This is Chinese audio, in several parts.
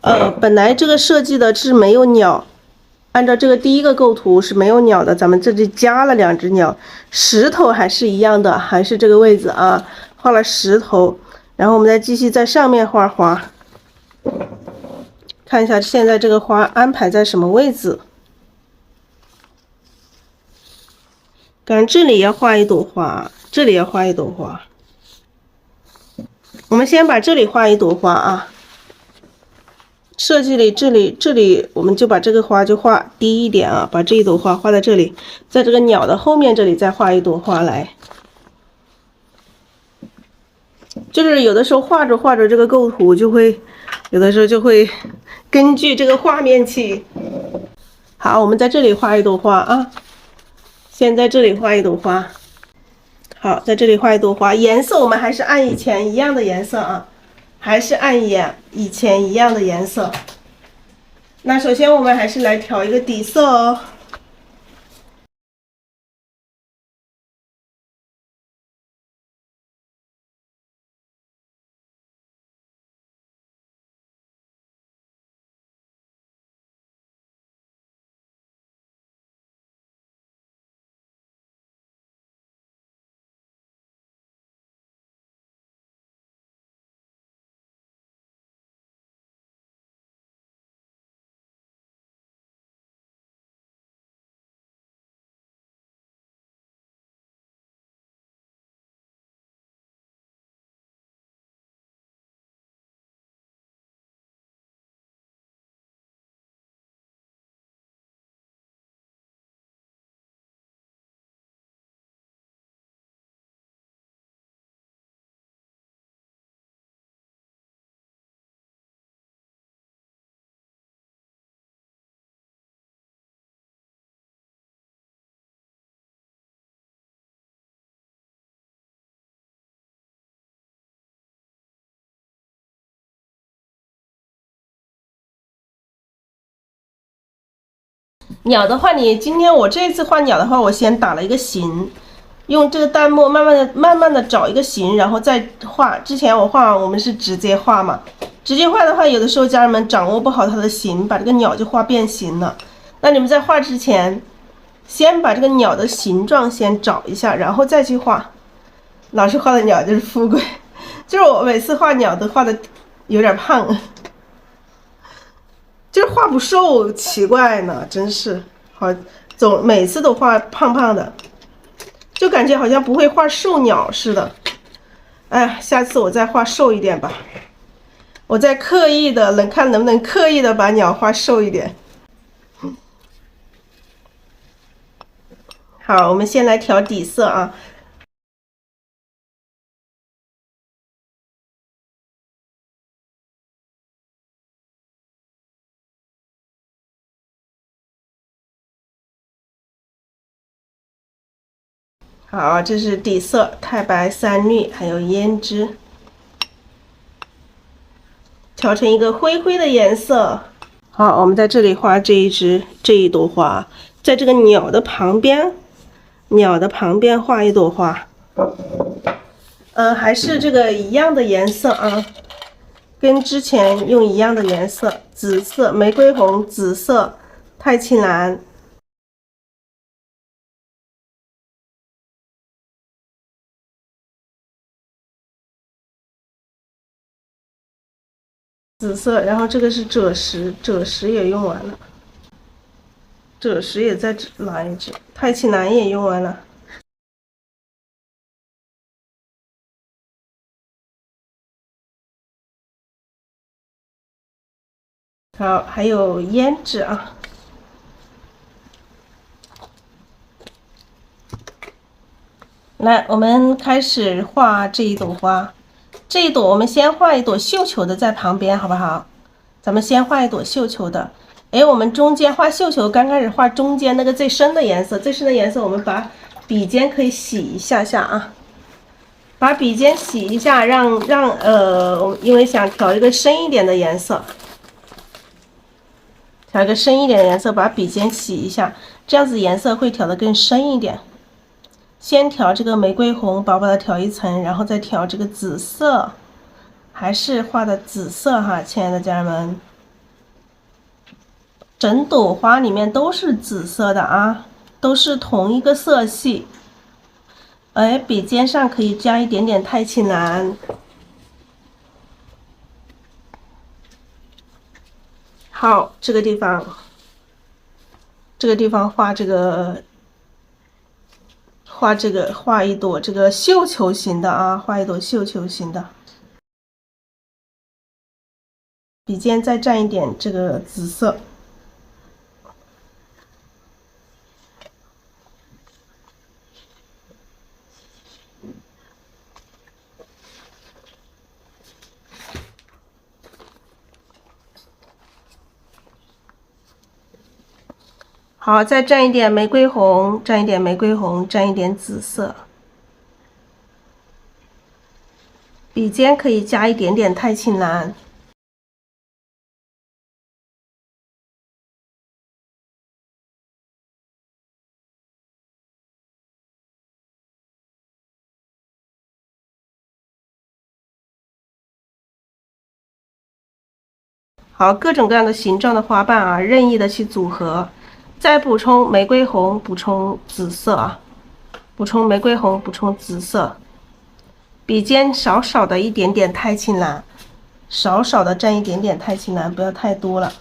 本来这个设计的是没有鸟，按照这个第一个构图是没有鸟的，咱们这里加了2只鸟，石头还是一样的，还是这个位置啊，画了石头，然后我们再继续在上面画花，看一下现在这个花安排在什么位置。看这里要画一朵花，这里要画一朵花。我们先把这里画一朵花啊。设计里这里我们就把这个花就画低一点啊，把这一朵花画在这里，在这个鸟的后面这里再画一朵花来。就是有的时候画着画着这个构图就会，有的时候就会根据这个画面去。好，我们在这里画一朵花啊，先在这里画一朵花。好，在这里画一朵花，颜色我们还是按以前一样的颜色啊。还是按以前一样的颜色。那首先我们还是来调一个底色哦。鸟的话，今天我这次画鸟的话，我先打了一个形，用这个淡墨慢慢的找一个形，然后再画。之前我画我们是直接画嘛，直接画的话，有的时候家人们掌握不好它的形，把这个鸟就画变形了。那你们在画之前，先把这个鸟的形状先找一下，然后再去画。老师画的鸟就是富贵，就是我每次画鸟都画的有点胖。就是画不瘦，奇怪呢，真是好，每次都画胖胖的，就感觉好像不会画瘦鸟似的。哎，下次我再画瘦一点吧，我再刻意的看能不能刻意的把鸟画瘦一点。好，我们先来调底色啊。好，这是底色，太白、三绿，还有胭脂，调成一个灰灰的颜色。好，我们在这里画这一朵花，在这个鸟的旁边画一朵花。还是这个一样的颜色啊，跟之前用一样的颜色，紫色、玫瑰红、紫色、太青蓝。紫色，然后这个是赭石，赭石也用完了，赭石也在拿一支，太青蓝也用完了。好，还有胭脂啊。来，我们开始画这一朵花。这一朵我们先画一朵绣球的在旁边，好不好？咱们先画一朵绣球的。哎，我们中间画绣球，刚开始画中间那个最深的颜色，最深的颜色我们把笔尖可以洗一下啊，把笔尖洗一下，因为想调一个深一点的颜色，调一个深一点的颜色，把笔尖洗一下，这样子颜色会调得更深一点。先调这个玫瑰红，薄薄的调一层，然后再调这个紫色，还是画的紫色哈，亲爱的家人们。整朵花里面都是紫色的啊，都是同一个色系。哎，笔尖上可以加一点点太青蓝。好，这个地方画画一朵这个绣球形的啊，画一朵绣球形的。笔尖再蘸一点这个紫色。好，再蘸一点玫瑰红，蘸一点玫瑰红，蘸一点紫色。笔尖可以加一点点太青蓝。好，各种各样的形状的花瓣啊，任意的去组合。再补充玫瑰红，补充紫色啊，补充玫瑰红，补充紫色。笔尖少少的一点点太青蓝，少少的蘸一点点太青蓝，不要太多了。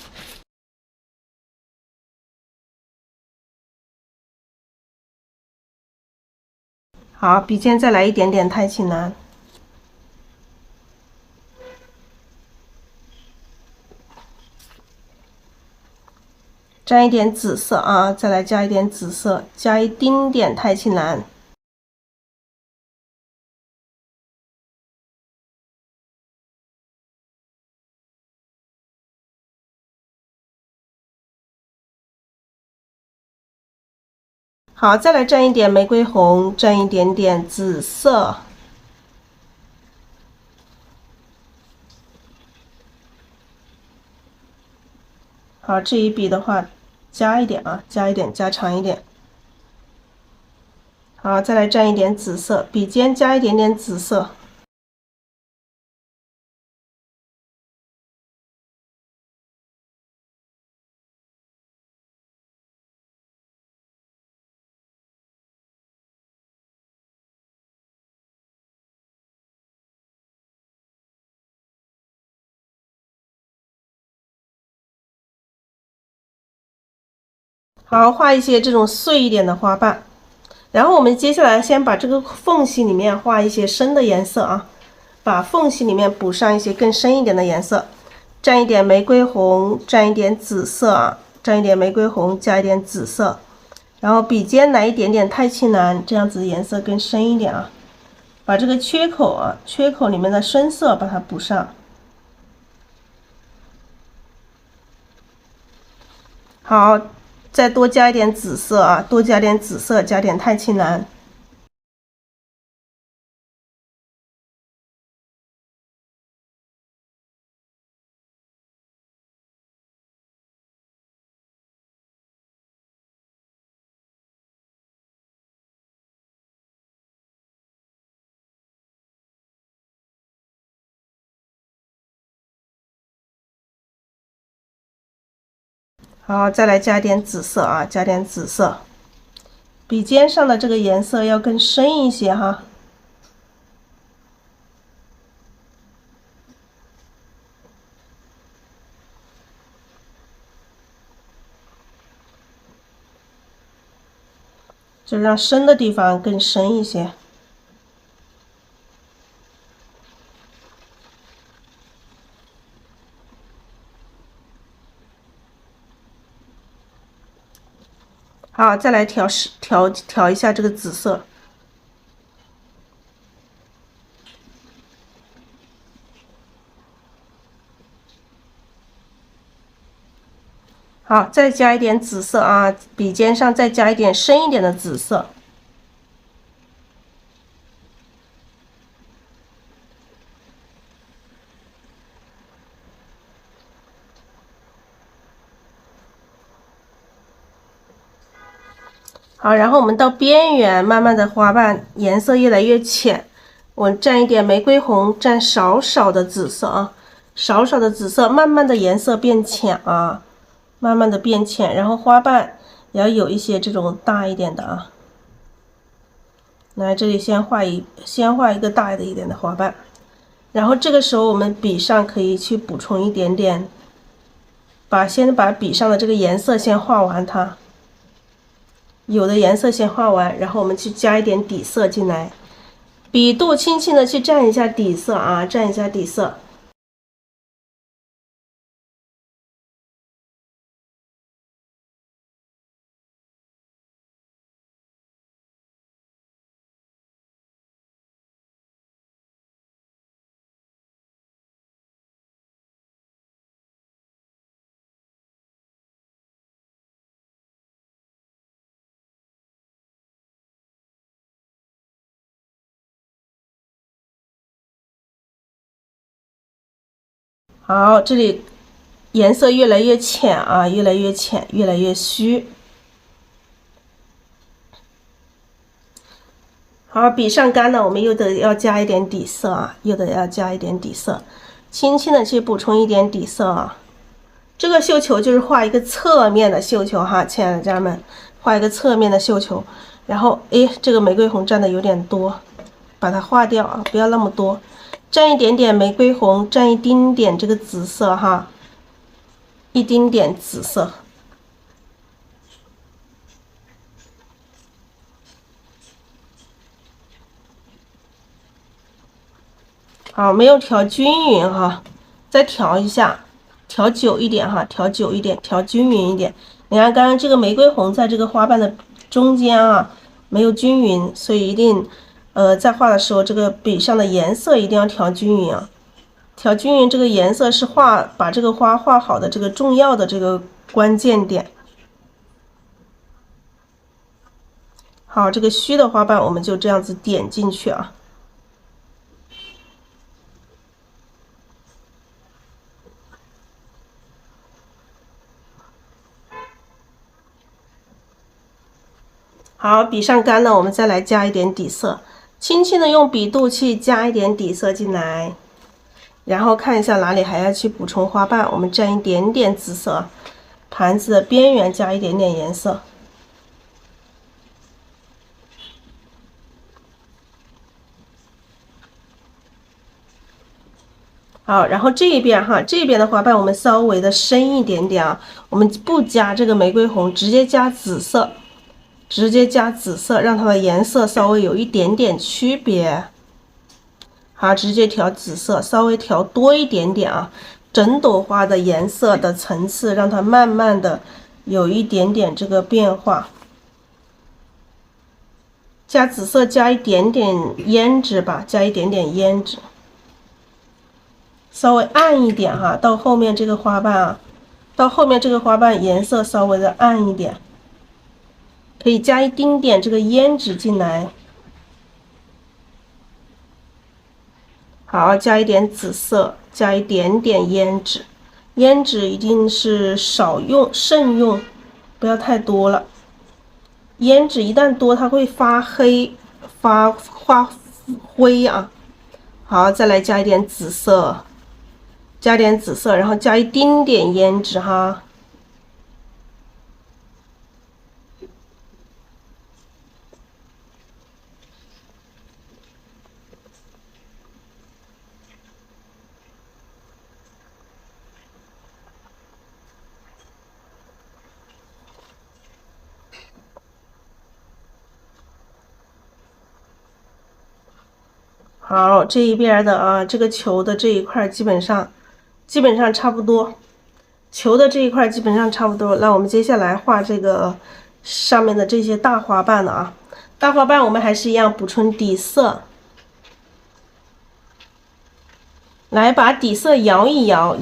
好，笔尖再来一点点太青蓝。蘸一点紫色啊，再来加一点紫色，加一丁点太青蓝。好，再来蘸一点玫瑰红，蘸一点点紫色。好，这一笔的话，加一点啊，加一点，加长一点。好，再来蘸一点紫色，笔尖加一点点紫色。好，画一些这种碎一点的花瓣。然后我们接下来先把这个缝隙里面画一些深的颜色啊，把缝隙里面补上一些更深一点的颜色，蘸一点玫瑰红，蘸一点紫色啊，蘸一点玫瑰红，加一点紫色，然后笔尖来一点点太青蓝，这样子颜色更深一点啊，把这个缺口啊，缺口里面的深色把它补上。好。再多加一点紫色啊，多加点紫色，加点太青蓝。好，再来加点紫色啊，加点紫色。笔尖上的这个颜色要更深一些哈。就让深的地方更深一些。好，再来调一下这个紫色。好，再加一点紫色啊，笔尖上再加一点深一点的紫色。好，然后我们到边缘，慢慢的花瓣颜色越来越浅，我蘸一点玫瑰红，蘸少少的紫色啊，少少的紫色，慢慢的颜色变浅啊，慢慢慢的变浅，然后花瓣也要有一些这种大一点的啊。来这里先画一个大一点的花瓣，然后这个时候我们笔上可以去补充一点点，先把笔上的这个颜色先画完它，有的颜色先画完，然后我们去加一点底色进来，笔肚轻轻的去蘸一下底色啊，蘸一下底色。好，这里颜色越来越浅啊，越来越浅，越来越虚。好，笔上干了，我们又得要加一点底色啊，轻轻的去补充一点底色啊。这个绣球就是画一个侧面的绣球哈，亲爱的家人们，画一个侧面的绣球。然后，这个玫瑰红蘸的有点多，把它划掉啊，不要那么多，蘸一点点玫瑰红，蘸一丁点这个紫色哈，一丁点紫色。好，没有调均匀哈，再调一下，调久一点哈，调久一点，调均匀一点。你看，刚刚这个玫瑰红在这个花瓣的中间啊，没有均匀，所以一定，在画的时候，这个笔上的颜色一定要调均匀啊。调均匀这个颜色是把这个花画好的这个重要的这个关键点。好，这个虚的花瓣我们就这样子点进去啊。好，笔上干了，我们再来加一点底色，轻轻的用笔肚去加一点底色进来，然后看一下哪里还要去补充花瓣，我们蘸一点点紫色，盘子的边缘加一点点颜色。好，然后这一边哈，这边的花瓣我们稍微的深一点点啊，我们不加这个玫瑰红，直接加紫色。让它的颜色稍微有一点点区别。好，直接调紫色，稍微调多一点点啊，整朵花的颜色的层次，让它慢慢的有一点点这个变化。加紫色，加一点点胭脂吧，加一点点胭脂，稍微暗一点哈，到后面这个花瓣颜色稍微的暗一点。可以加一丁点这个胭脂进来，好，加一点紫色，加一点点胭脂，胭脂一定是少用，慎用，不要太多了。胭脂一旦多，它会发黑、发灰啊。好，再来加一点紫色，然后加一丁点胭脂哈。好，这一边的啊，这个球的这一块基本上差不多，球的这一块基本上差不多。那我们接下来画这个上面的这些大花瓣了啊，大花瓣我们还是一样补充底色，来把底色摇一摇。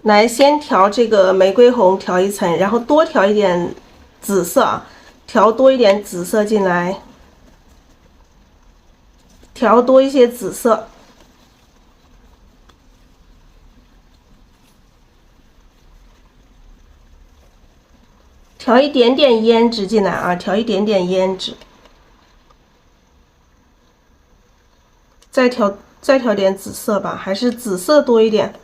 来，先调这个玫瑰红，调一层，然后多调一点紫色啊，调多一点紫色进来，调多一些紫色。调一点点胭脂进来啊，调一点点胭脂，再调点紫色吧，还是紫色多一点。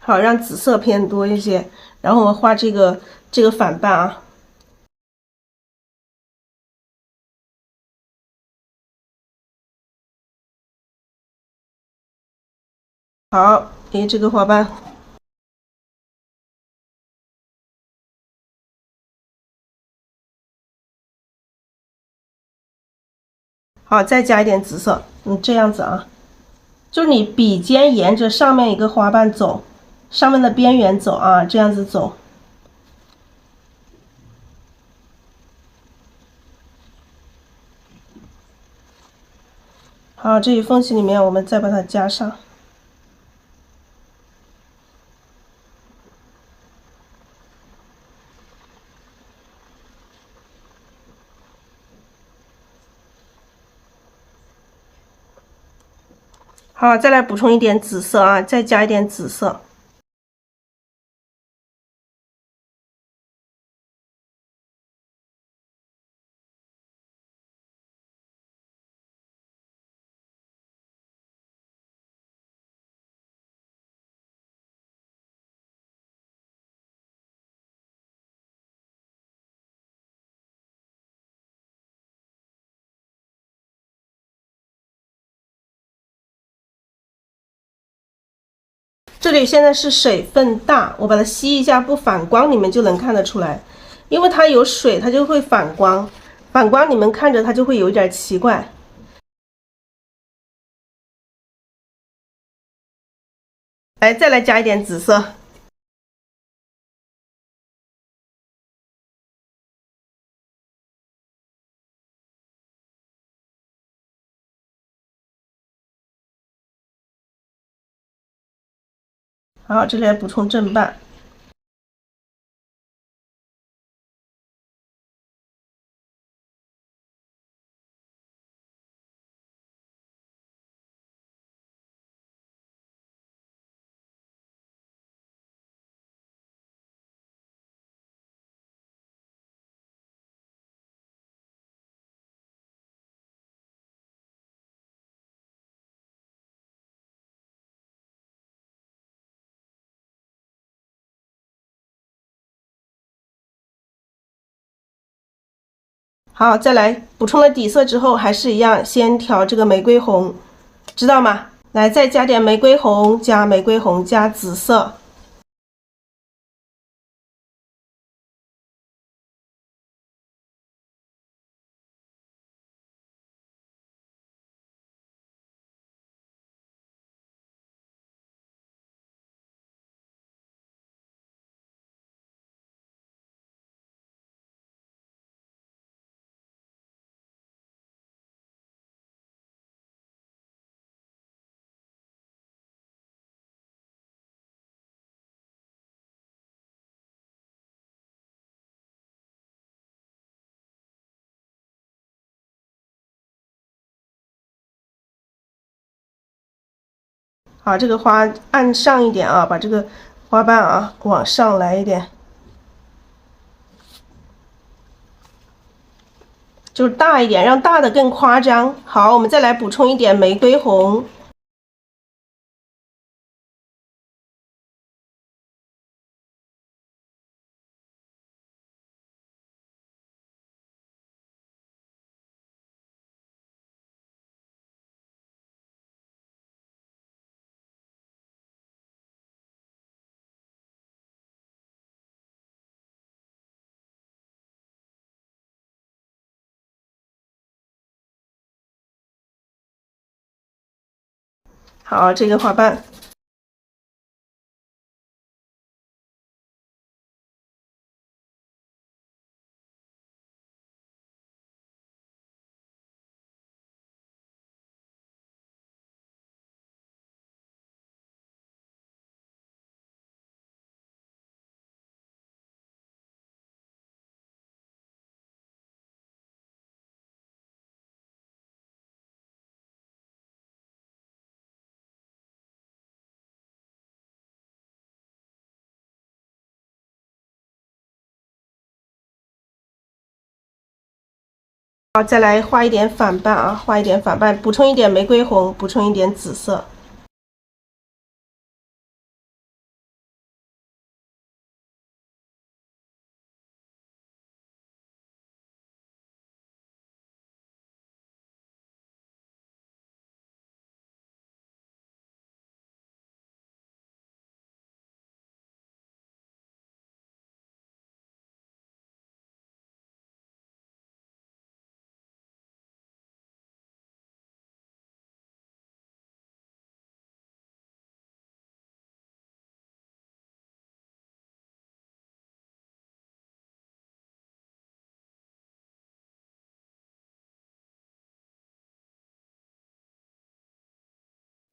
好，让紫色偏多一些。然后我们画这个反半啊。好，这个花瓣。好，再加一点紫色，这样子啊，就是你笔尖沿着上面一个花瓣走，上面的边缘走啊，这样子走。好，这里缝隙里面我们再把它加上。好，再来补充一点紫色啊，再加一点紫色。这里现在是水分大，我把它吸一下，不反光，你们就能看得出来，因为它有水，它就会反光，反光你们看着它就会有一点奇怪。来，再来加一点紫色。好，这里来补充正半。好，再来补充了底色之后，还是一样，先调这个玫瑰红，知道吗？来，再加点玫瑰红，加玫瑰红，加紫色。好，这个花按上一点啊，把这个花瓣啊往上来一点，就是大一点，让大的更夸张。好，我们再来补充一点玫瑰红。好，这个花瓣。好，再来画一点反瓣啊，画一点反瓣，补充一点玫瑰红，补充一点紫色。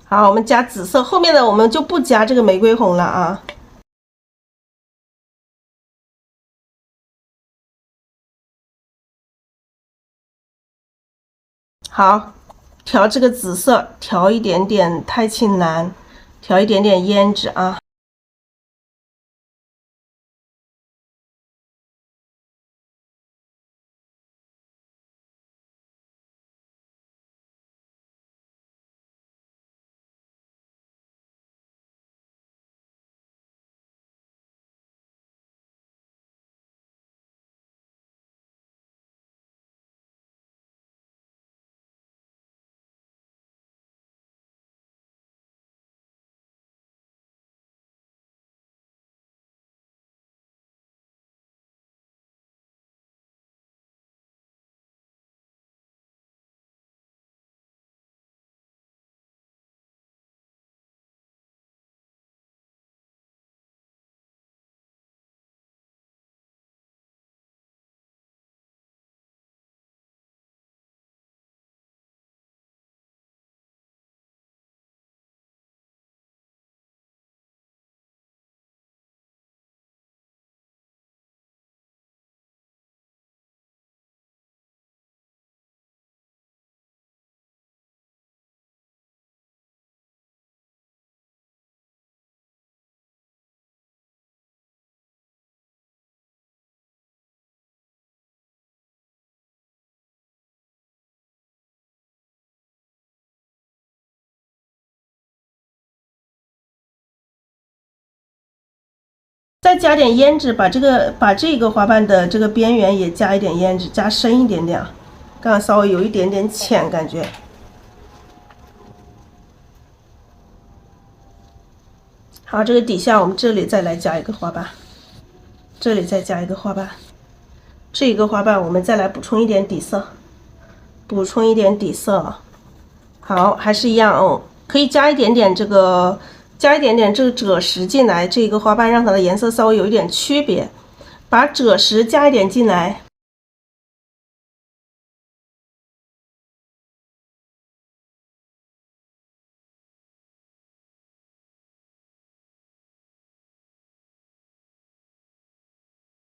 好，我们加紫色，后面的我们就不加这个玫瑰红了啊。好，调这个紫色，调一点点太青蓝，调一点点胭脂啊。再加点胭脂，把这个花瓣的这个边缘也加一点胭脂，加深一点点啊，刚刚稍微有一点点浅感觉。好，这个底下我们这里再来加一个花瓣，这里再加一个花瓣，这一个花瓣我们再来补充一点底色，补充一点底色。好，还是一样哦，可以加一点点这个。加一点点这个赭石进来，这个花瓣让它的颜色稍微有一点区别，把赭石加一点进来。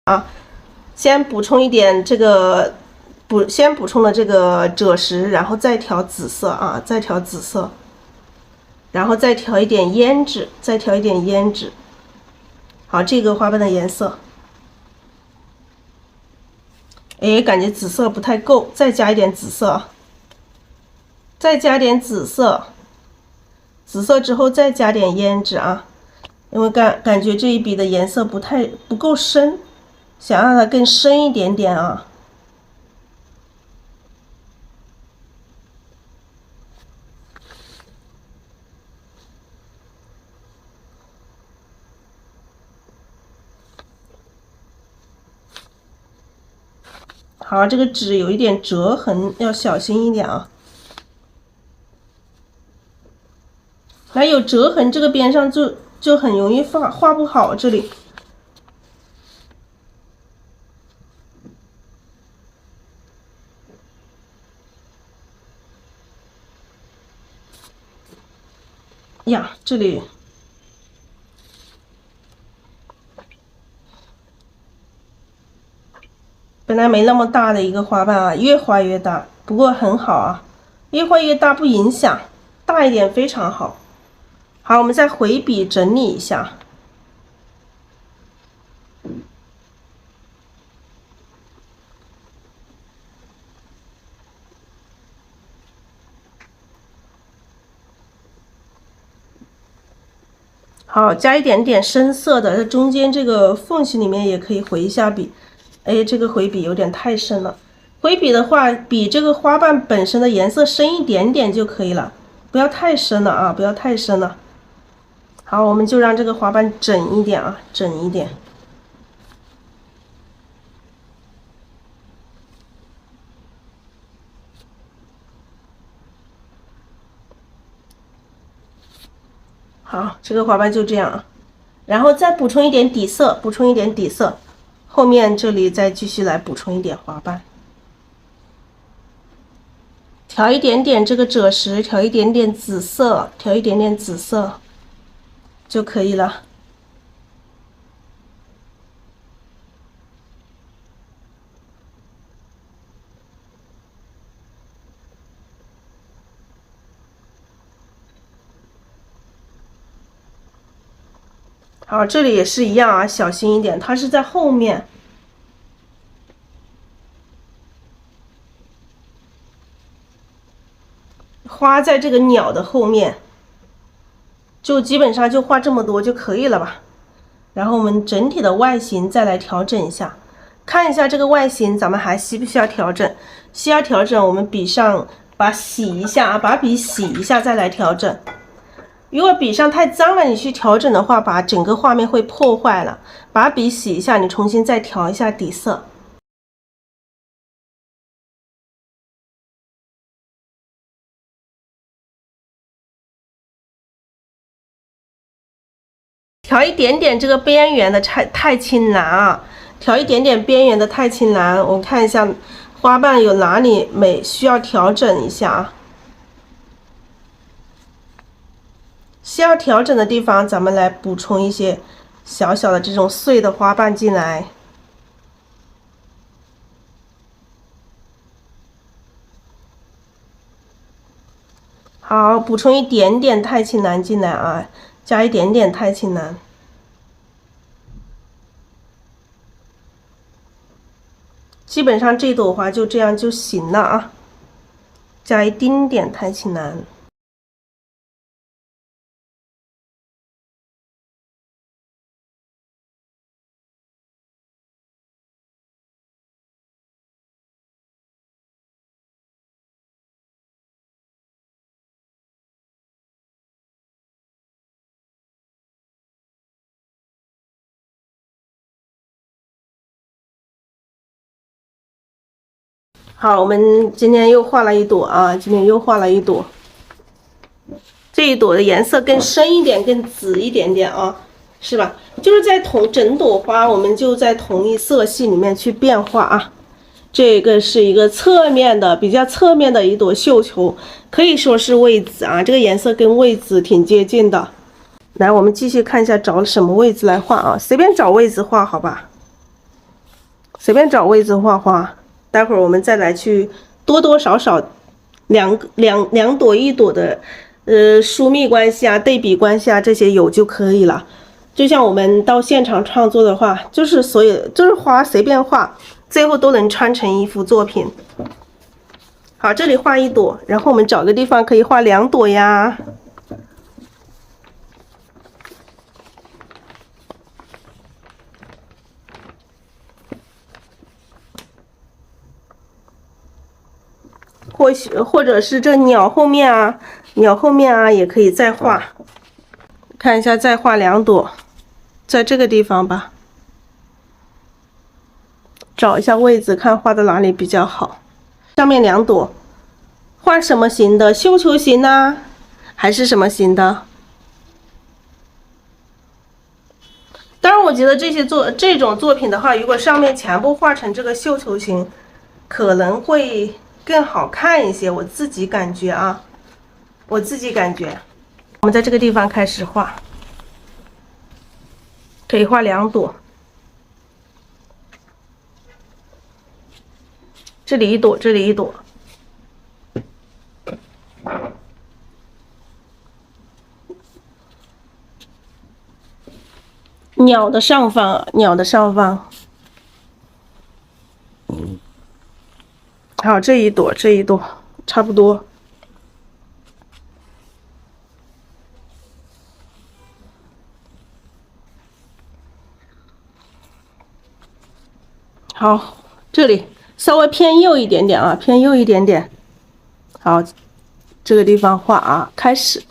啊，先补充一点这个先补充了这个赭石，然后再调紫色啊，再调紫色，然后再调一点胭脂，再调一点胭脂。好，这个花瓣的颜色。哎，感觉紫色不太够，再加一点紫色，再加点紫色，紫色之后再加点胭脂啊，因为感觉这一笔的颜色不够深，想让它更深一点点啊。好，这个纸有一点折痕，要小心一点啊。还有折痕，这个边上就很容易画不好这里。呀，这里本来没那么大的一个花瓣啊，越画越大，不过很好啊，越画越大不影响，大一点非常好。好，我们再回笔整理一下。好，加一点点深色的，在中间这个缝隙里面也可以回一下笔。哎，这个回笔有点太深了。回笔的话，比这个花瓣本身的颜色深一点点就可以了，不要太深了啊，不要太深了。好，我们就让这个花瓣整一点啊，整一点。好，这个花瓣就这样啊，然后再补充一点底色，补充一点底色，后面这里再继续来补充一点花瓣，调一点点这个赭石，调一点点紫色，调一点点紫色就可以了。好，这里也是一样啊，小心一点，它是在后面。花在这个鸟的后面，就基本上就画这么多就可以了吧。然后我们整体的外形再来调整一下，看一下这个外形咱们还需不需要调整？需要调整，我们笔上洗一下啊，把笔洗一下再来调整。如果笔上太脏了，你去调整的话，把整个画面会破坏了。把笔洗一下，你重新再调一下底色。调一点点这个边缘的太青蓝啊，调一点点边缘的太青蓝。我们看一下花瓣有哪里需要调整一下啊。需要调整的地方，咱们来补充一些小小的这种碎的花瓣进来。好，补充一点点太青蓝进来啊，加一点点太青蓝。基本上这朵花就这样就行了啊，加一丁点太青蓝。好，我们今天又画了一朵啊，今天又画了一朵。这一朵的颜色更深一点，更紫一点点啊，是吧？就是在整朵花，我们就在同一色系里面去变化啊。这个是一个侧面的，比较侧面的一朵绣球，可以说是魏紫啊，这个颜色跟魏紫挺接近的。来，我们继续看一下找什么位置来画啊，随便找位置画好吧，随便找位置画花。待会儿我们再来去多多少少两朵一朵的疏密关系啊、对比关系啊，这些有就可以了。就像我们到现场创作的话，就是花随便画，最后都能穿成一幅作品。好，这里画一朵，然后我们找个地方可以画2朵呀。或者是这鸟后面啊，也可以再画。看一下，再画2朵，在这个地方吧。找一下位置，看画的哪里比较好。上面2朵，画什么型的？绣球型呢，还是什么型的？当然，我觉得这种作品的话，如果上面全部画成这个绣球型，可能会更好看一些，我自己感觉啊，我自己感觉。我们在这个地方开始画，可以画2朵，这里一朵，这里一朵。鸟的上方，鸟的上方。好，这一朵，这一朵差不多。《好，这里稍微偏右一点点啊，偏右一点点。好，这个地方画啊，开始。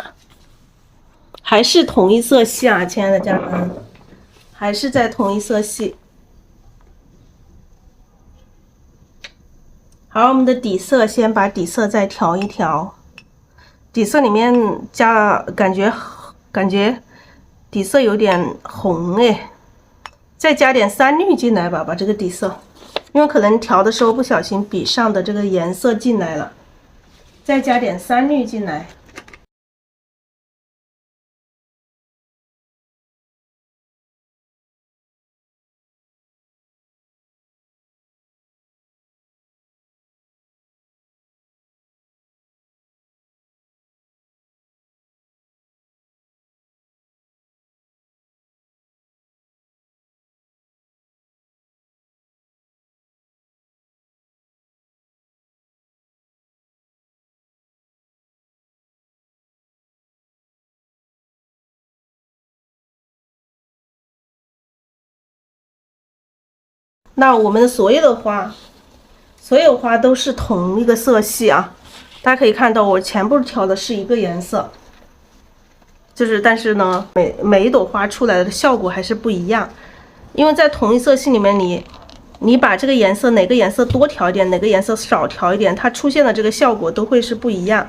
还是同一色系啊，亲爱的家人们，还是在同一色系。好，我们的底色先把底色再调一调，底色里面加了感觉底色有点红哎，再加点3绿进来吧，把这个底色，因为可能调的时候不小心笔上的这个颜色进来了，再加点3绿进来。那我们的所有花都是同一个色系啊，大家可以看到我全部调的是一个颜色，但是呢，每一朵花出来的效果还是不一样，因为在同一色系里面你把这个颜色哪个颜色多调一点，哪个颜色少调一点，它出现的这个效果都会是不一样。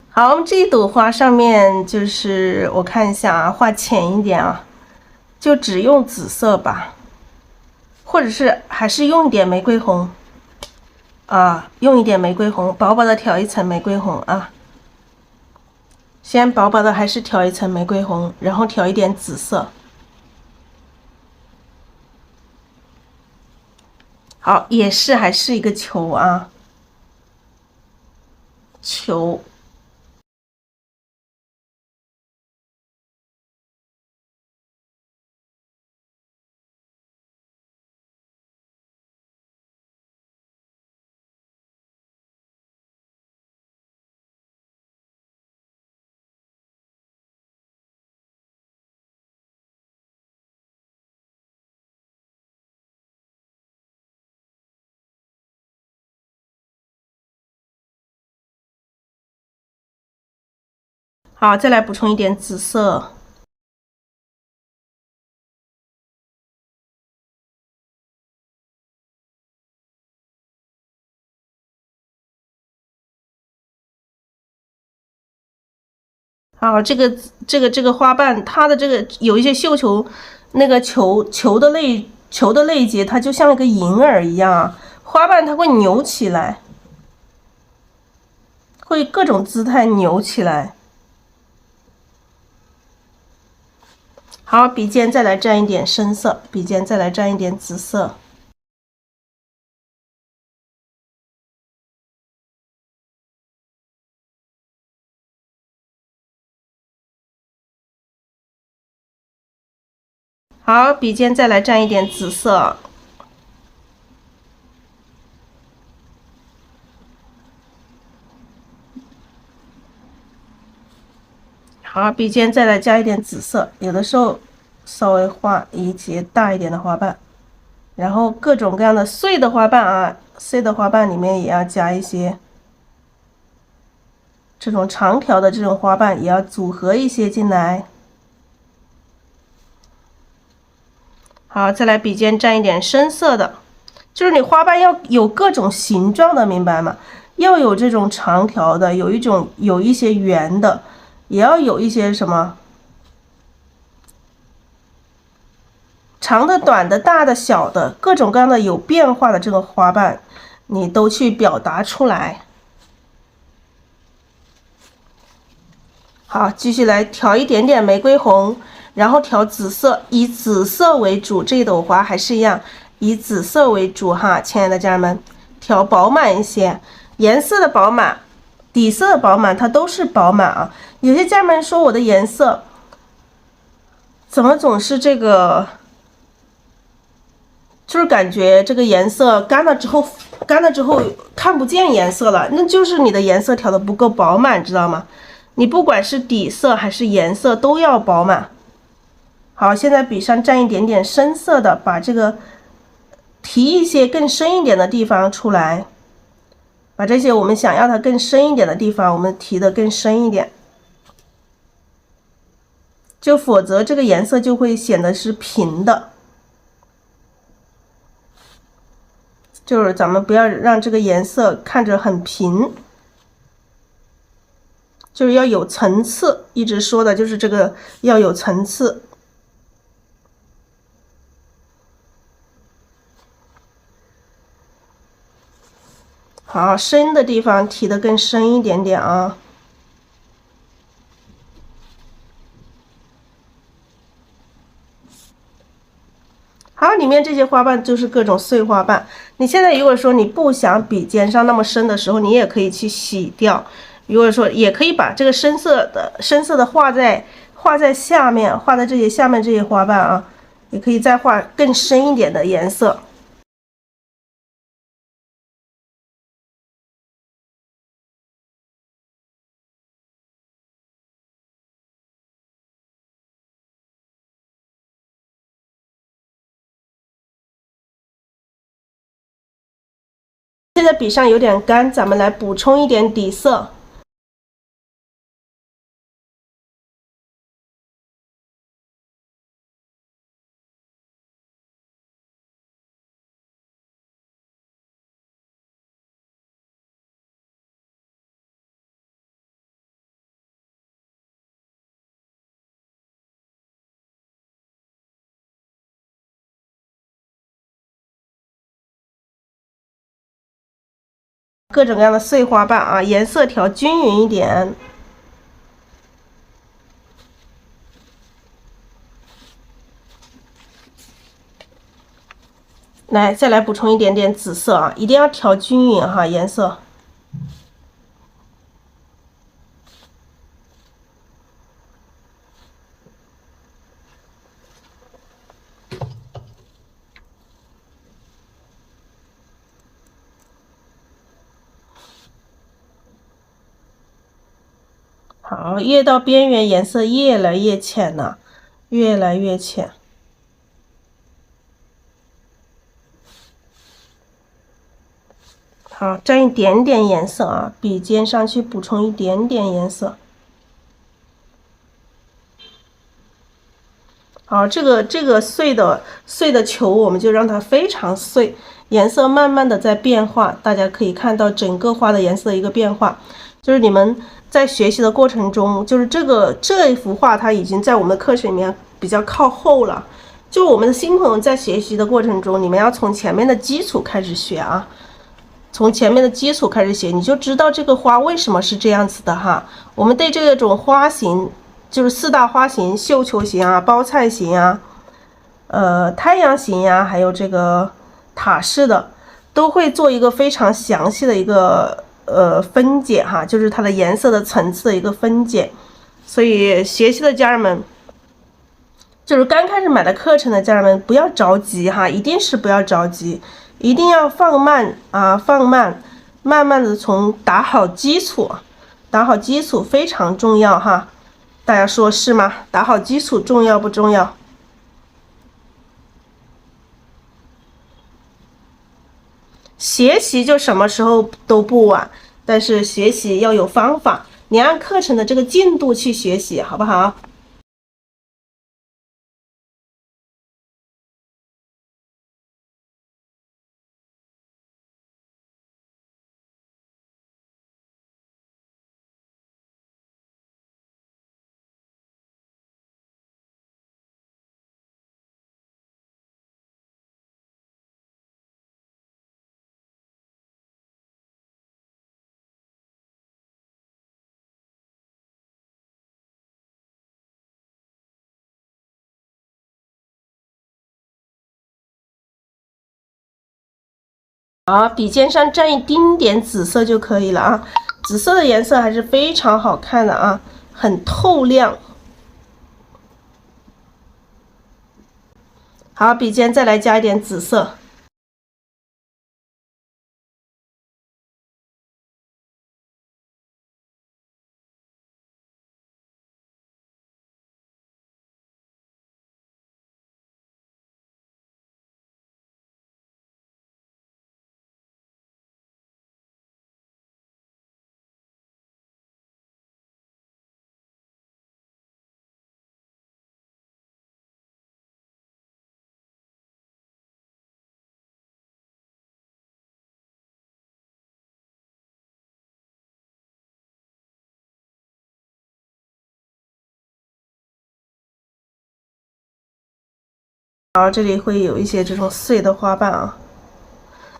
好，我们这一朵花上面就是我看一下啊，画浅一点啊，就只用紫色吧。或者是还是用一点玫瑰红啊，用一点玫瑰红，薄薄的调一层玫瑰红啊。先薄薄的还是调一层玫瑰红，然后调一点紫色。好，也是还是一个球啊，球。好，再来补充一点紫色。好，这个花瓣，它的这个有一些绣球，那个球的类节，它就像一个银耳一样啊，花瓣它会扭起来，会各种姿态扭起来。好，笔尖再来沾一点深色，笔尖再来沾一点紫色。好，笔尖再来沾一点紫色。好，笔尖再来加一点紫色，有的时候稍微画一节大一点的花瓣，然后各种各样的碎的花瓣啊，碎的花瓣里面也要加一些这种长条的这种花瓣，也要组合一些进来。好，再来笔尖沾一点深色的，就是你花瓣要有各种形状的，明白吗？要有这种长条的，有一些圆的，也要有一些什么长的、短的、大的、小的，各种各样的有变化的这个花瓣，你都去表达出来。好，继续来调一点点玫瑰红，然后调紫色，以紫色为主。这一朵花还是一样，以紫色为主哈，亲爱的家人们，调饱满一些，颜色的饱满，底色的饱满，它都是饱满啊。有些家人们说我的颜色怎么总是这个，就是感觉这个颜色干了之后看不见颜色了，那就是你的颜色调的不够饱满，知道吗？你不管是底色还是颜色都要饱满。好，现在笔上沾一点点深色的，把这个提一些更深一点的地方出来，把这些我们想要它更深一点的地方，我们提的更深一点，就否则这个颜色就会显得是平的。就是咱们不要让这个颜色看着很平，就是要有层次，一直说的就是这个要有层次。好，深的地方提的更深一点点啊。好，里面这些花瓣就是各种碎花瓣。你现在如果说你不想笔尖上那么深的时候，你也可以去洗掉。如果说也可以把这个深色的画在下面，画在这些下面这些花瓣啊，也可以再画更深一点的颜色。现在笔上有点干，咱们来补充一点底色。各种各样的碎花瓣啊，颜色调均匀一点。来，再来补充一点点紫色啊，一定要调均匀哈，颜色。好，越到边缘颜色越来越浅了，越来越浅。好，沾一点点颜色啊，笔尖上去补充一点点颜色。好，这个碎的球，我们就让它非常碎，颜色慢慢的在变化，大家可以看到整个花的颜色的一个变化。就是你们在学习的过程中，就是这一幅画，它已经在我们的课程里面比较靠后了。就我们的新朋友在学习的过程中，你们要从前面的基础开始学啊。从前面的基础开始写，你就知道这个花为什么是这样子的哈。我们对这种花型，就是四大花型、绣球型啊、包菜型啊、太阳型呀，还有这个塔式的，都会做一个非常详细的一个分解哈，就是它的颜色的层次的一个分解。所以学习的家人们，就是刚开始买的课程的家人们，不要着急哈，一定是不要着急。一定要放慢啊，放慢，慢慢的从打好基础，打好基础非常重要哈。大家说是吗？打好基础重要不重要？学习就什么时候都不晚，但是学习要有方法，你按课程的这个进度去学习，好不好？好，笔尖上沾一丁点紫色就可以了啊，紫色的颜色还是非常好看的啊，很透亮。好，笔尖再来加一点紫色。好，这里会有一些这种碎的花瓣啊。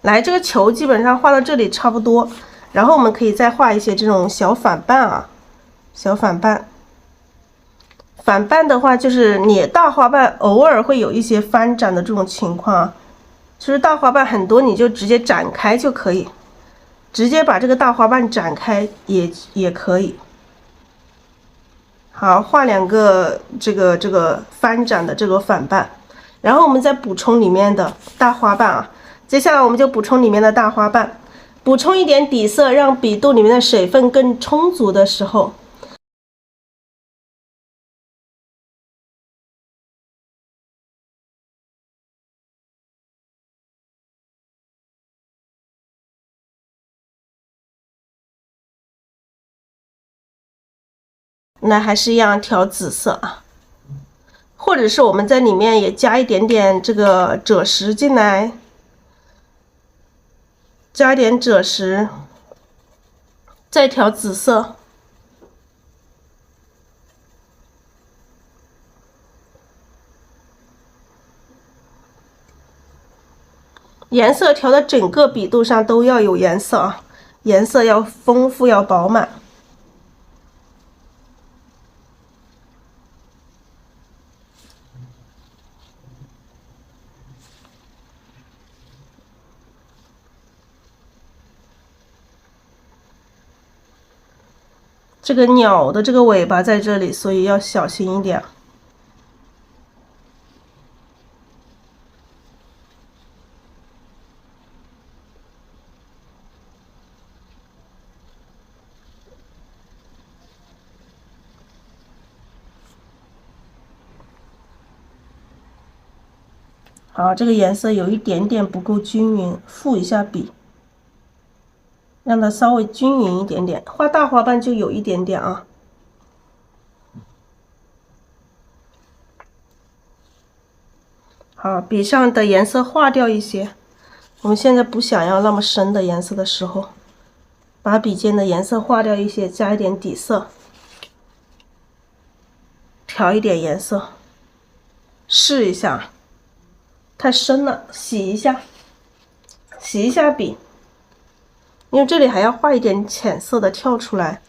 来，这个球基本上画到这里差不多，然后我们可以再画一些这种小反瓣啊，小反瓣。反瓣的话，就是你大花瓣偶尔会有一些翻展的这种情况啊，其实大花瓣很多你就直接展开就可以，直接把这个大花瓣展开也可以。好，画2个这个翻展的这个反瓣，然后我们再补充里面的大花瓣啊。接下来我们就补充里面的大花瓣，补充一点底色，让笔肚里面的水分更充足的时候。那还是一样调紫色啊，或者是我们在里面也加一点点这个赭石进来，加一点赭石，再调紫色。颜色调的整个笔肚上都要有颜色啊，颜色要丰富，要饱满。这个鸟的这个尾巴在这里，所以要小心一点。好，这个颜色有一点点不够均匀，复一下笔，让它稍微均匀一点点。画大花瓣就有一点点啊。好，笔上的颜色化掉一些。我们现在不想要那么深的颜色的时候，把笔尖的颜色化掉一些，加一点底色，调一点颜色，试一下。太深了，洗一下，洗一下笔，因为这里还要画一点浅色的跳出来，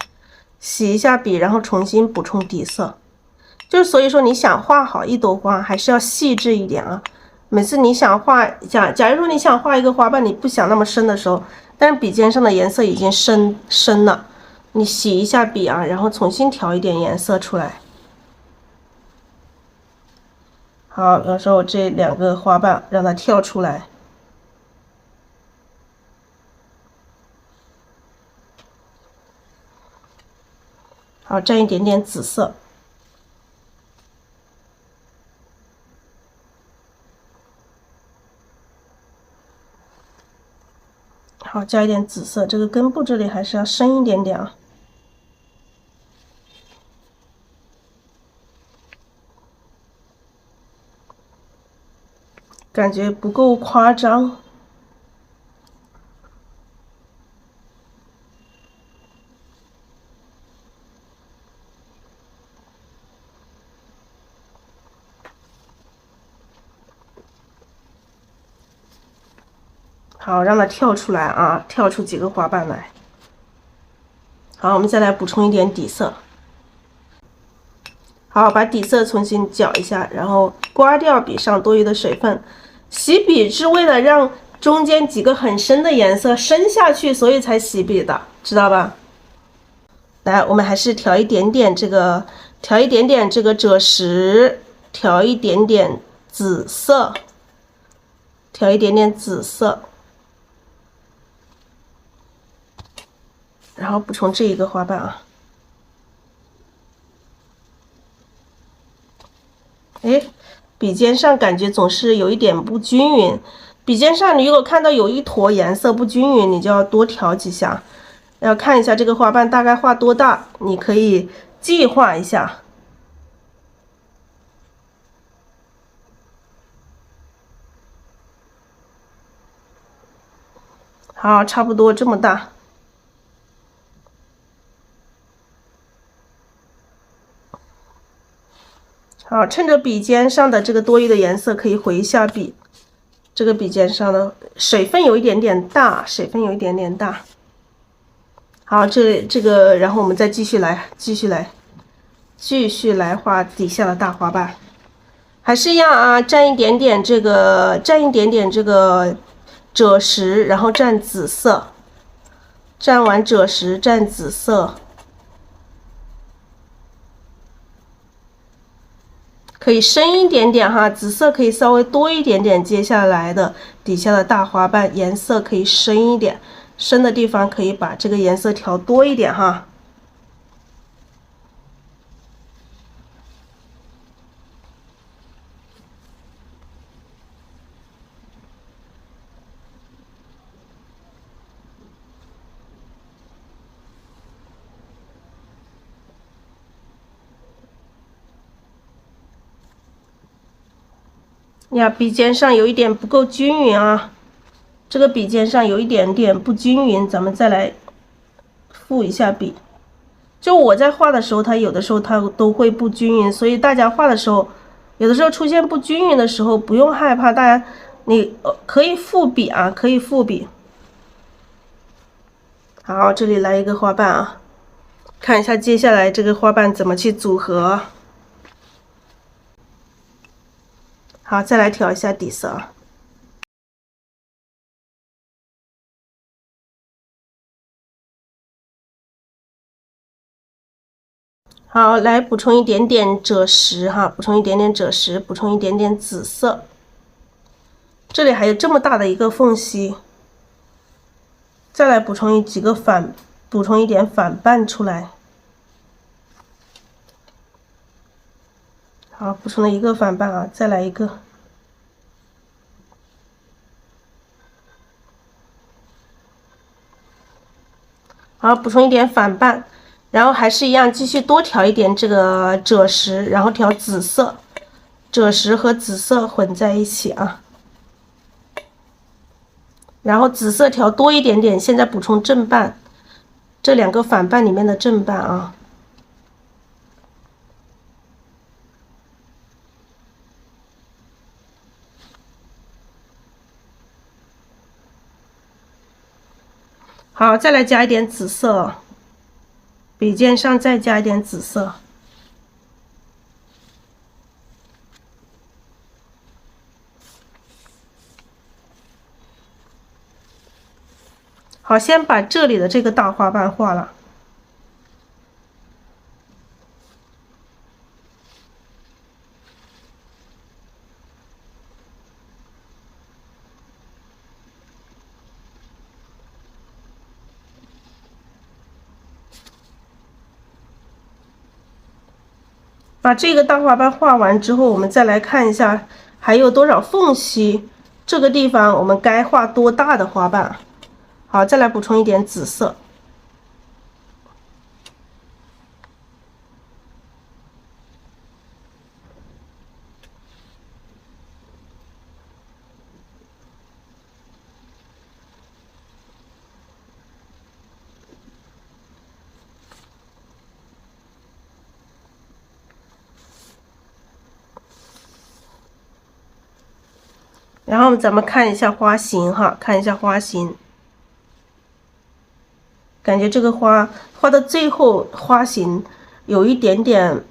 洗一下笔，然后重新补充底色。就是所以说，你想画好一朵花，还是要细致一点啊。每次你想画，假如说你想画一个花瓣，你不想那么深的时候，但是笔尖上的颜色已经深了，你洗一下笔啊，然后重新调一点颜色出来。好，有时候这2个花瓣让它跳出来。好，蘸一点点紫色。好，加一点紫色，这个根部这里还是要深一点点啊。感觉不够夸张。好，让它跳出来啊，跳出几个花瓣来。好，我们再来补充一点底色。好，把底色重新搅一下，然后刮掉笔上多余的水分。洗笔是为了让中间几个很深的颜色深下去，所以才洗笔的，知道吧？来，我们还是调一点点这个赭石，调一点点紫色，调一点点紫色。然后补充这一个花瓣啊，哎，笔尖上感觉总是有一点不均匀。笔尖上你如果看到有一坨颜色不均匀，你就要多调几下。要看一下这个花瓣大概画多大，你可以计划一下。好，差不多这么大。好，趁着笔尖上的这个多余的颜色，可以回一下笔。这个笔尖上的水分有一点点大，水分有一点点大。好，这个，然后我们再继续来画底下的大花瓣，还是一样啊，蘸一点点这个赭石，然后蘸紫色，蘸完赭石蘸紫色。可以深一点点哈，紫色可以稍微多一点点，接下来的底下的大花瓣颜色可以深一点，深的地方可以把这个颜色调多一点哈。呀，笔尖上有一点不够均匀啊，这个笔尖上有一点点不均匀，咱们再来复一下笔。就我在画的时候，它有的时候它都会不均匀，所以大家画的时候，有的时候出现不均匀的时候，不用害怕，大家你可以复笔啊，可以复笔。好，这里来一个花瓣啊，看一下接下来这个花瓣怎么去组合。好，再来调一下底色。好，来补充一点点赭石哈，补充一点点赭石，补充一点点紫色。这里还有这么大的一个缝隙，再来补充一点反瓣出来。好，补充了一个反瓣啊，再来一个。好，补充一点反瓣，然后还是一样，继续多调一点这个赭石，然后调紫色，赭石和紫色混在一起啊。然后紫色调多一点点，现在补充正瓣，这两个反瓣里面的正瓣啊。好，再来加一点紫色，笔尖上再加一点紫色。好，先把这里的这个大花瓣画了。把这个大花瓣画完之后，我们再来看一下还有多少缝隙，这个地方我们该画多大的花瓣。好，再来补充一点紫色。然后咱们看一下花型哈，看一下花型，感觉这个花画到最后花型有一点点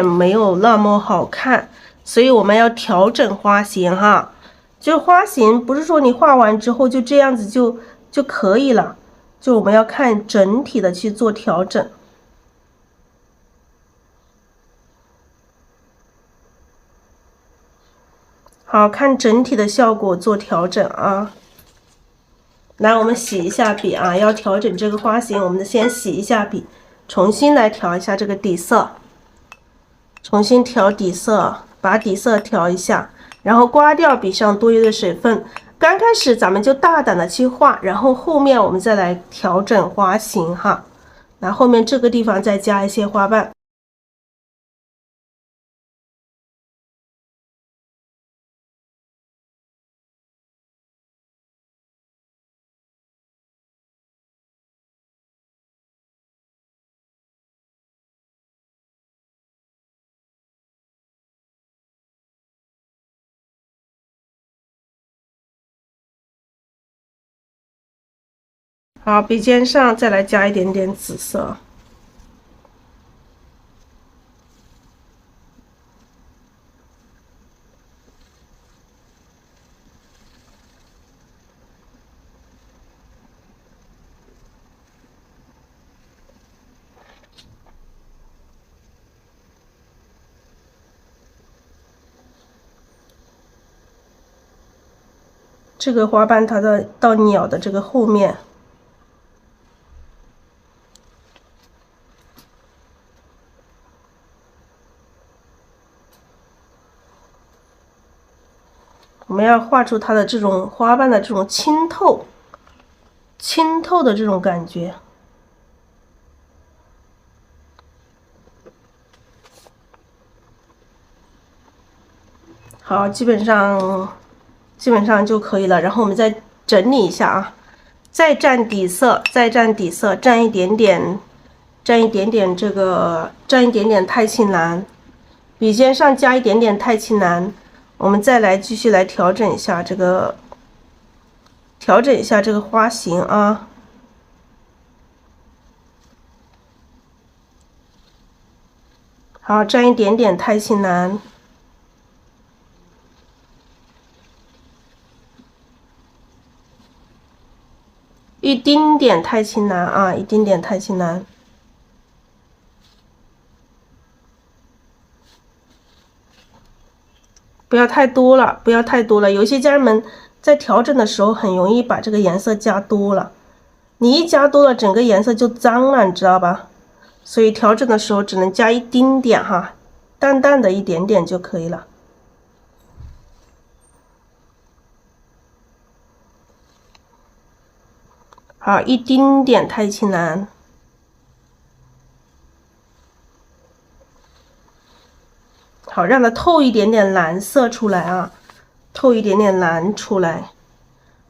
没有那么好看，所以我们要调整花型哈。就花型不是说你画完之后就这样子就可以了，就我们要看整体的去做调整。好，看整体的效果做调整啊。来，我们洗一下笔啊，要调整这个花型，我们先洗一下笔，重新来调一下这个底色，重新调底色，把底色调一下，然后刮掉笔上多余的水分。刚开始咱们就大胆的去画，然后后面我们再来调整花型哈。那后面这个地方再加一些花瓣。好，笔尖上再来加一点点紫色。这个花瓣它的到鸟的这个后面。我们要画出它的这种花瓣的这种清透的这种感觉。好，基本上就可以了。然后我们再整理一下啊，再蘸底色，蘸一点点太青蓝，笔尖上加一点点太青蓝。我们再来继续来调整一下这个花型啊。好，蘸一点点太青蓝。一丁点太青蓝啊，一丁点太青蓝。不要太多了，不要太多了。有些家人们在调整的时候很容易把这个颜色加多了，你一加多了，整个颜色就脏了，你知道吧？所以调整的时候只能加一丁点哈，淡淡的一点点就可以了。好，一丁点太青蓝。好，让它透一点点蓝色出来啊，透一点点蓝出来。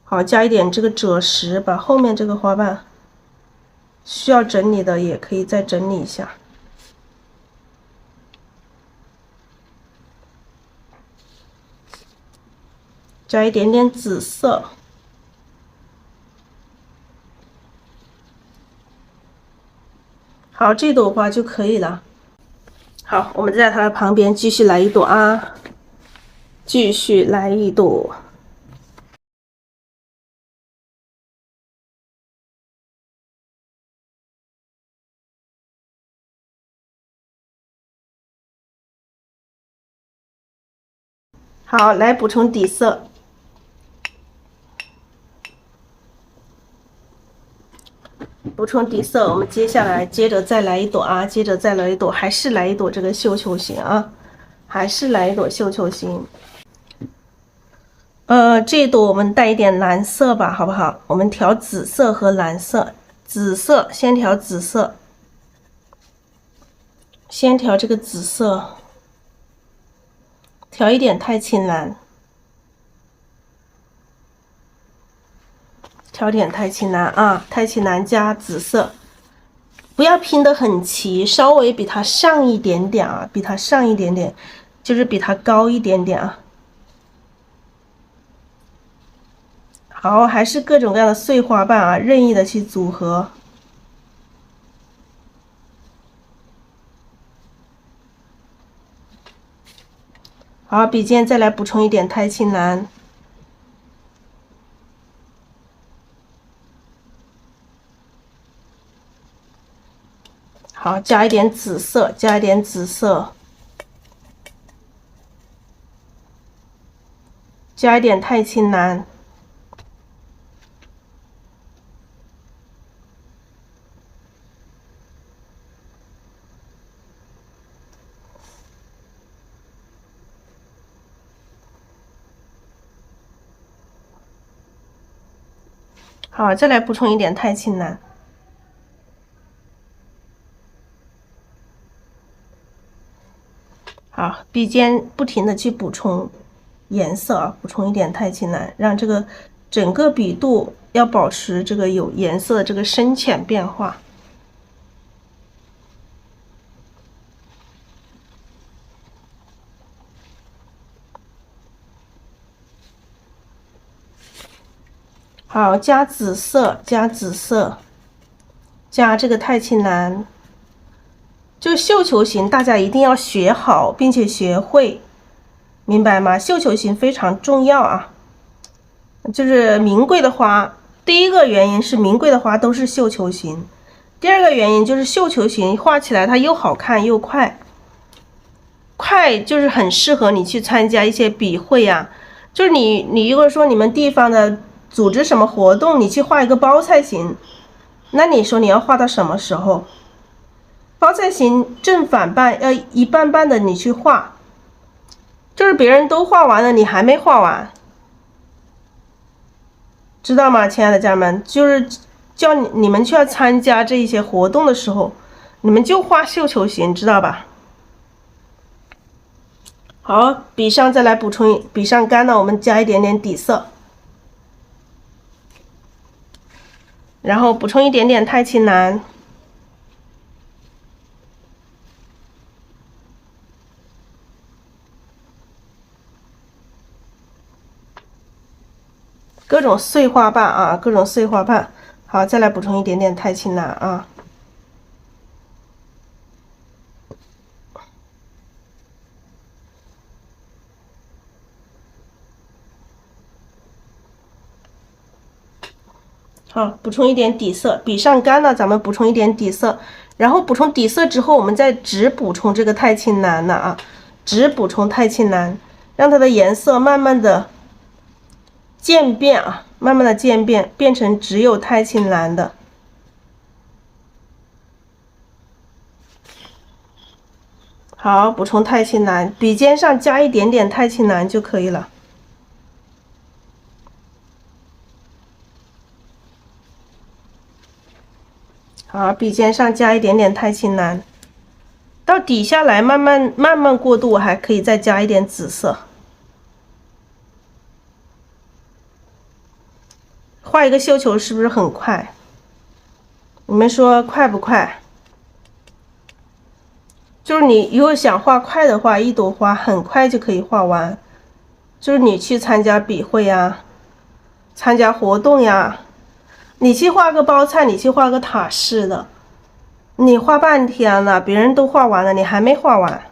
好，加一点这个赭石，把后面这个花瓣需要整理的也可以再整理一下。加一点点紫色。好，这朵花就可以了。好，我们在它的旁边继续来一朵啊，继续来一朵。好，来补充底色。补充底色，我们接下来接着再来一朵啊，接着再来一朵，还是来一朵这个绣球形啊，还是来一朵绣球形。这一朵我们带一点蓝色吧，好不好？我们调紫色和蓝色，紫色先调紫色，先调这个紫色，调一点太青蓝。调点太青蓝啊，太青蓝加紫色，不要拼得很齐，稍微比它上一点点啊，比它上一点点，就是比它高一点点啊。好，还是各种各样的碎花瓣啊，任意的去组合。好，笔尖再来补充一点太青蓝。好，加一点紫色，加一点紫色，加一点太青蓝。好，再来补充一点太青蓝。好，笔尖不停的去补充颜色啊，补充一点太青蓝，让这个整个笔肚要保持这个有颜色的这个深浅变化。好，加紫色，加紫色，加这个太清蓝。就绣球形，大家一定要学好，并且学会，明白吗？绣球形非常重要啊。就是名贵的花，第一个原因是名贵的花都是绣球形，第二个原因就是绣球形画起来它又好看又快。快就是很适合你去参加一些笔会呀，就是你如果说你们地方的组织什么活动，你去画一个包菜形，那你说你要画到什么时候？包菜形正反半要一半半的你去画，就是别人都画完了，你还没画完，知道吗，亲爱的家人们？就是叫你们去要参加这一些活动的时候，你们就画绣球形，知道吧？好，笔上再来补充，笔上干了，我们加一点点底色，然后补充一点点太清蓝，各种碎花瓣啊，各种碎花瓣。好，再来补充一点点太清蓝啊。好，补充一点底色，笔上干了，咱们补充一点底色，然后补充底色之后，我们再只补充这个太清蓝了啊，只补充太清蓝，让它的颜色慢慢的渐变啊，慢慢的渐变，变成只有太清蓝的。好，补充太清蓝，笔尖上加一点点太清蓝就可以了。好，笔尖上加一点点太清蓝，到底下来慢慢过渡，我还可以再加一点紫色。画一个绣球是不是很快？你们说快不快？就是你如果想画快的话，一朵花很快就可以画完。就是你去参加笔会呀，参加活动呀。你去画个包菜，你去画个塔式的，你画半天了，别人都画完了，你还没画完。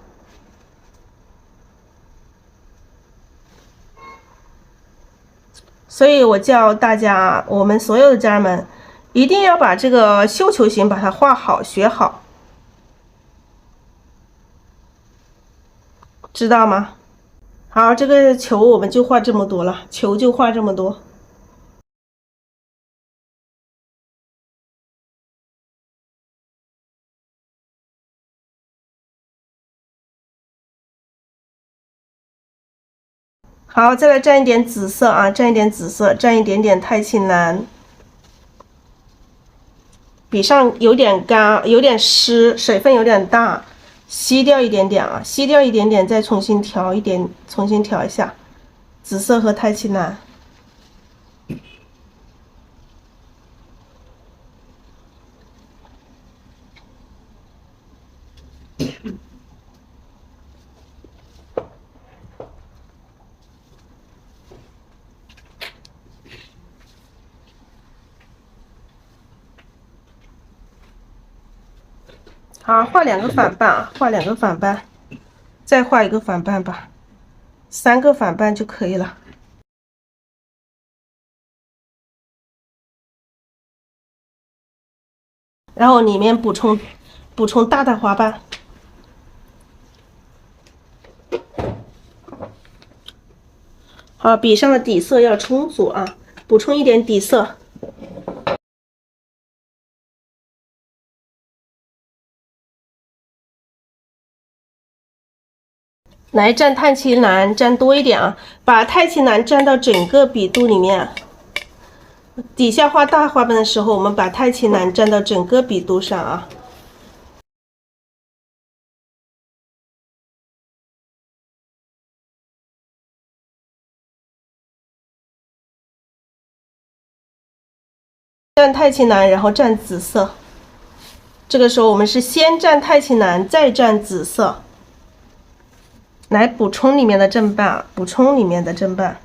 所以我叫大家，我们所有的家人们，一定要把这个绣球形把它画好，学好，知道吗？好，这个球我们就画这么多了，球就画这么多。好，再来蘸一点紫色啊，蘸一点紫色，蘸一点点太清蓝。笔上有点干，有点湿，水分有点大，吸掉一点点啊，吸掉一点点，再重新调一点，重新调一下，紫色和太清蓝。好，画两个反半啊，画两个反半，再画一个反半吧，3个反半就可以了。然后里面补充大花瓣。好，笔上的底色要充足啊，补充一点底色。来蘸太清蓝，蘸多一点啊，把太清蓝蘸到整个笔肚里面。底下画大花瓣的时候，我们把太清蓝蘸到整个笔肚上啊。蘸太清蓝，然后蘸紫色。这个时候我们是先蘸太清蓝，再蘸紫色。来补充里面的正瓣，补充里面的正瓣。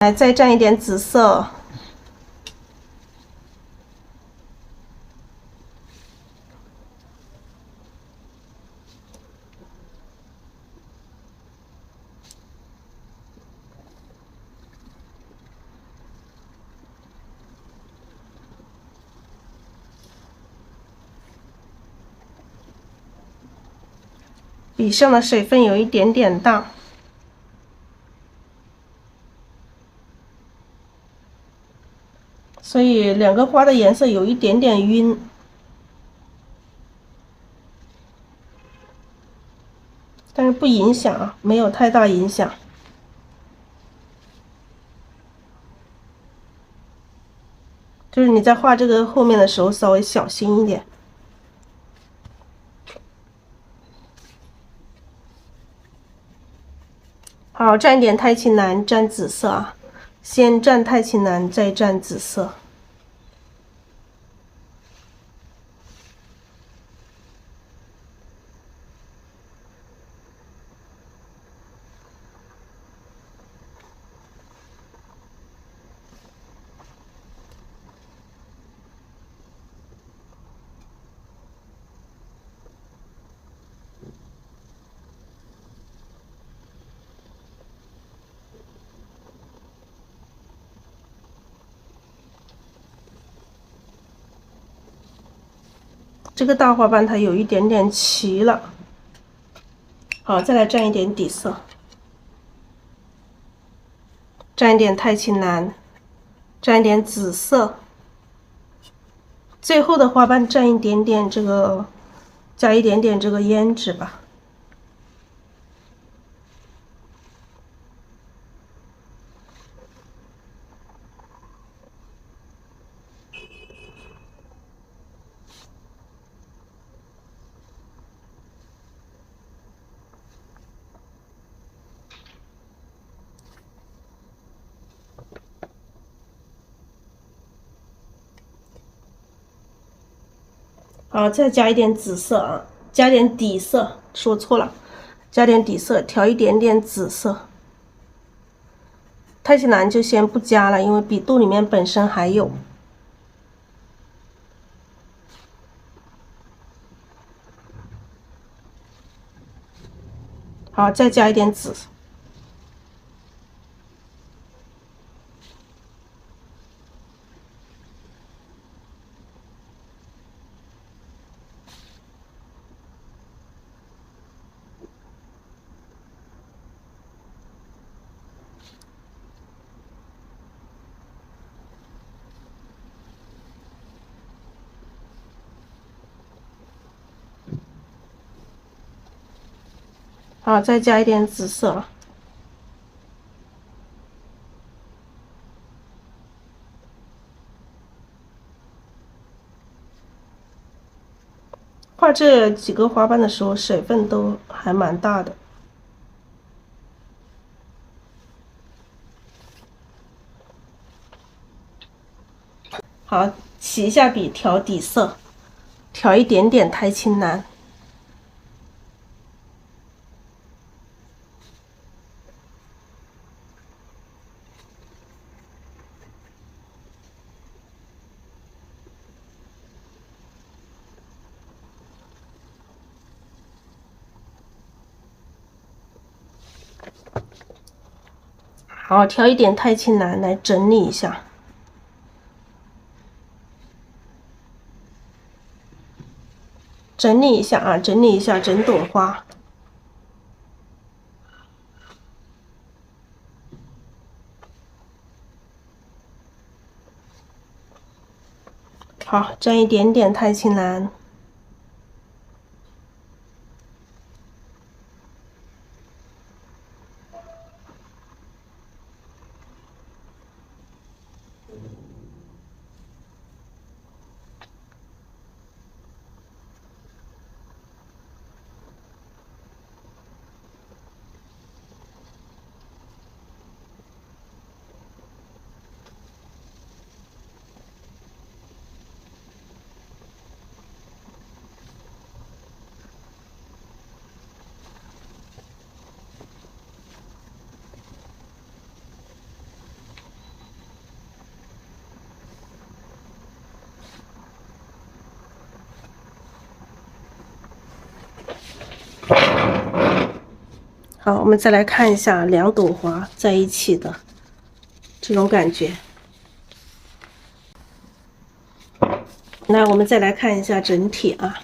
来，再蘸一点紫色。笔上的水分有一点点大，所以两个花的颜色有一点点晕，但是不影响啊，没有太大影响。就是你在画这个后面的时候稍微小心一点。好，蘸一点太清蓝，蘸紫色啊，先蘸太清蓝，再蘸紫色。这个大花瓣它有一点点齐了，好，再来蘸一点底色，蘸一点太清蓝，蘸一点紫色，最后的花瓣蘸一点点这个，加一点点这个胭脂吧。好，再加一点紫色啊，加点底色，说错了，加点底色，调一点点紫色。太清蓝就先不加了，因为笔肚里面本身还有。好，再加一点紫。好，再加一点紫色。画这几个花瓣的时候，水分都还蛮大的。好，起一下笔，调底色，调一点点太清蓝。好，调一点太清蓝来整理一下，整理一下啊，整理一下整朵花。好，蘸一点点太清蓝。好，我们再来看一下两朵花在一起的这种感觉。那我们再来看一下整体啊。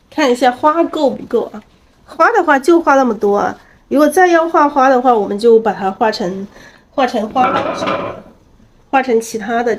看一下花够不够啊？花的话就画那么多啊。如果再要画花的话，我们就把它画成花瓣什么的，画成其他的。